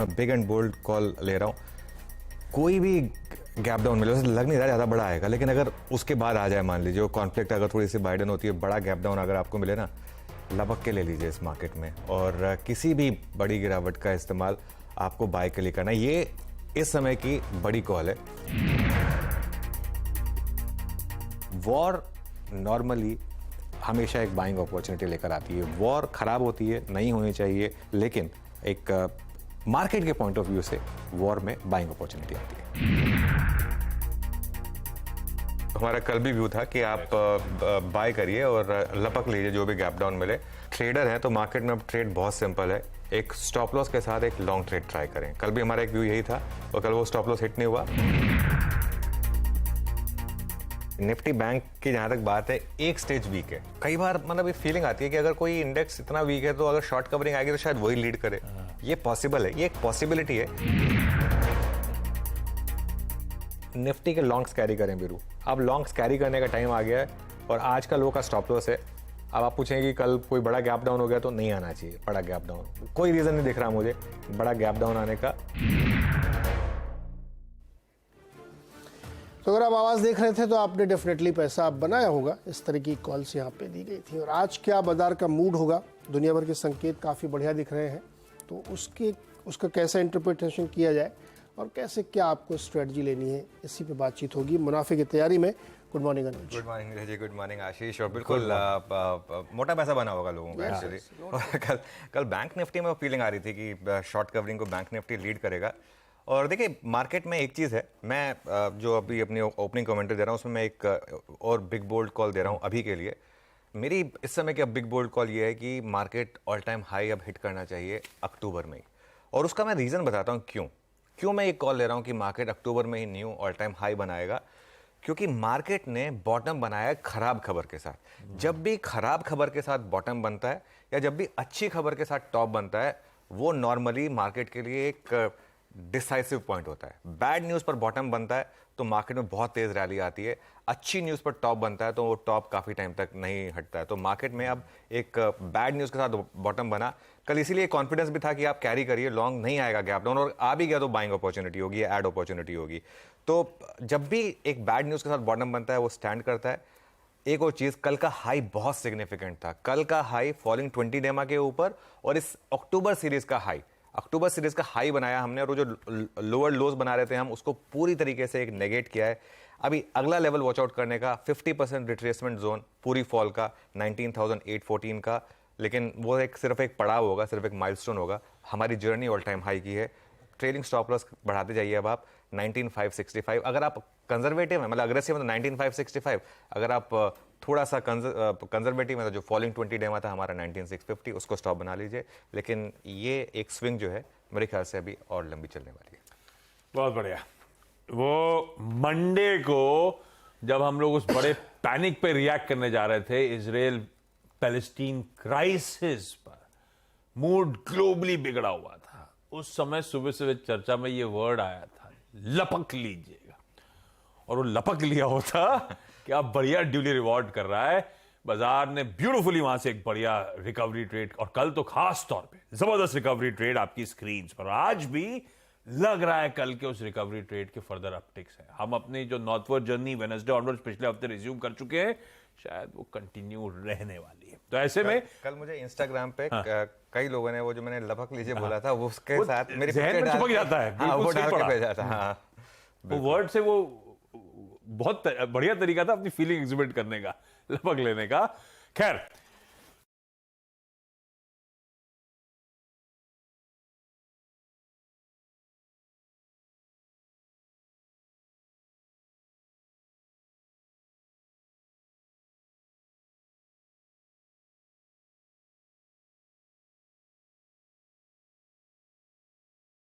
मैं big and bold call ले रहा हूँ। कोई भी गैप डाउन मिले, लग नहीं रहा ज़्यादा बड़ा आएगा, लेकिन अगर उसके बाद आ जाए, मान लीजिए वो कॉन्फ्लिक्ट अगर थोड़ी सी बाइडन होती है, बड़ा गैप डाउन अगर आपको मिले ना, लपक के ले लीजिए इस मार्केट में, और किसी भी बड़ी गिरावट का इस्तेमाल आपको बाय के लिए करना है। ये इस समय की बड़ी कॉल है। वॉर नॉर्मली हमेशा एक बाइंग अपॉर्चुनिटी लेकर आती है। वॉर खराब होती है, नहीं होनी चाहिए, लेकिन एक मार्केट के पॉइंट ऑफ व्यू से वॉर में बाइंग अपॉर्चुनिटी आती है। हमारा कल भी व्यू था कि आप बाय करिए और लपक लीजिए जो भी गैप डाउन मिले। ट्रेडर हैं तो मार्केट में अब ट्रेड बहुत सिंपल है, एक स्टॉप लॉस के साथ एक लॉन्ग ट्रेड ट्राई करें। कल भी हमारा एक व्यू यही था और कल वो स्टॉप लॉस हिट नहीं हुआ। निफ्टी बैंक की जहां तक बात है, एक स्टेज वीक है। कई बार मतलब ये फीलिंग आती है कि अगर कोई इंडेक्स इतना वीक है तो अगर शॉर्ट कवरिंग आएगी तो शायद वही लीड करे। ये पॉसिबल है, ये एक पॉसिबिलिटी है। निफ्टी के लॉन्ग्स कैरी करें बीरू। अब लॉन्ग्स कैरी करने का टाइम आ गया है और आज का लो का स्टॉप लॉस है। अब आप पूछेंगे कि कल कोई बड़ा गैप डाउन हो गया तो नहीं आना चाहिए। बड़ा गैप डाउन कोई रीजन नहीं दिख रहा मुझे बड़ा गैप डाउन आने का। तो अगर आप आवाज़ देख रहे थे तो आपने डेफिनेटली पैसा आप बनाया होगा। इस तरह की कॉल्स यहाँ पे दी गई थी। और आज क्या बाजार का मूड होगा, दुनिया भर के संकेत काफ़ी बढ़िया दिख रहे हैं, तो उसका कैसा इंटरप्रिटेशन किया जाए और कैसे क्या आपको स्ट्रेटजी लेनी है, इसी पे बातचीत होगी मुनाफे की तैयारी में। गुड मॉर्निंग अनुज। गुड मॉर्निंग जी, गुड मॉर्निंग आशीष। और बिल्कुल मोटा पैसा बना होगा लोगों का एक्चुअली। और कल बैंक निफ्टी में फीलिंग आ रही थी कि शॉर्ट कवरिंग को बैंक निफ्टी लीड करेगा। और देखिए मार्केट में एक चीज़ है, मैं जो अभी अपनी ओपनिंग कमेंट्री दे रहा हूँ उसमें मैं एक और बिग बोल्ड कॉल दे रहा हूँ अभी के लिए। मेरी इस समय की अब बिग बोल्ड कॉल ये है कि मार्केट ऑल टाइम हाई अब हिट करना चाहिए अक्टूबर में ही। और उसका मैं रीज़न बताता हूँ क्यों मैं ये कॉल ले रहा हूँ कि मार्केट अक्टूबर में ही न्यू ऑल टाइम हाई बनाएगा। क्योंकि मार्केट ने बॉटम बनाया है खराब खबर के साथ। जब भी खराब खबर के साथ बॉटम बनता है या जब भी अच्छी खबर के साथ टॉप बनता है, वो नॉर्मली मार्केट के लिए एक डिसाइसिव पॉइंट होता है। बैड न्यूज़ पर बॉटम बनता है तो मार्केट में बहुत तेज रैली आती है। अच्छी न्यूज़ पर टॉप बनता है तो वो टॉप काफ़ी टाइम तक नहीं हटता है। तो मार्केट में अब एक बैड न्यूज़ के साथ बॉटम बना। कल इसीलिए कॉन्फिडेंस भी था कि आप कैरी करिए, लॉन्ग नहीं आएगा गैप डाउन, और आ भी गया तो बाइंग अपॉर्चुनिटी होगी, एड अपॉर्चुनिटी होगी। तो जब भी एक बैड न्यूज़ के साथ बॉटम बनता है वो स्टैंड करता है। एक और चीज़, कल का हाई बहुत सिग्निफिकेंट था। कल का हाई फॉलिंग 20 डेमा के ऊपर और इस अक्टूबर सीरीज का हाई बनाया हमने, और वो जो लोअर लोज बना रहे थे हम, उसको पूरी तरीके से एक नेगेट किया है। अभी अगला लेवल वॉच आउट करने का 50% रिट्रेसमेंट जोन पूरी फॉल का 19,814 का, लेकिन वो सिर्फ एक पड़ाव होगा, सिर्फ एक माइलस्टोन होगा। हमारी जर्नी ऑल टाइम हाई की है। ट्रेलिंग स्टॉप लॉस बढ़ाते जाइए अब आप 19,565। अगर आप कंजर्वेटिव है, मतलब अग्रेसिव है तो 19,565। अगर आप थोड़ा सा कंजर्वेटिव है तो जो फॉलिंग 20 डेमा था हमारा 19,650, उसको स्टॉप बना लीजिए। लेकिन ये एक स्विंग जो है मेरे ख्याल से अभी और लंबी चलने वाली है। बहुत बढ़िया। वो मंडे को जब हम लोग उस बड़े पैनिक पे रिएक्ट करने जा रहे थे, इजराइल पैलेस्टीन क्राइसिस पर, मूड ग्लोबली बिगड़ा हुआ था। उस समय सुबह सुबह चर्चा में ये वर्ड आया था, लपक लीजिएगा। और वो लपक लिया होता कि आप बढ़िया ड्यूली रिवॉर्ड कर रहा है। बाजार ने ब्यूटीफुली वहां से एक बढ़िया रिकवरी ट्रेड, और कल तो खास तौर पे जबरदस्त रिकवरी ट्रेड आपकी स्क्रीन पर। आज भी लग रहा है कल के उस रिकवरी ट्रेड के फर्दर अपटिक्स है। हम अपनी जो नॉर्थवर्ड जर्नी वेडनेसडे ऑनवर्ड्स पिछले हफ्ते रिज्यूम कर चुके हैं, शायद वो कंटिन्यू रहने वाली है। तो ऐसे में कल मुझे इंस्टाग्राम पे कई लोगों ने वो जो मैंने लपक लीजिए बोला था, वो उसके साथ मेरे जहन में चिपक जाता है। हाँ, वो डाल के पड़ा। भेजा था। वो वर्ड से वो बहुत बढ़िया तरीका था अपनी फीलिंग एग्जिबिट करने का, लपक लेने का। खैर,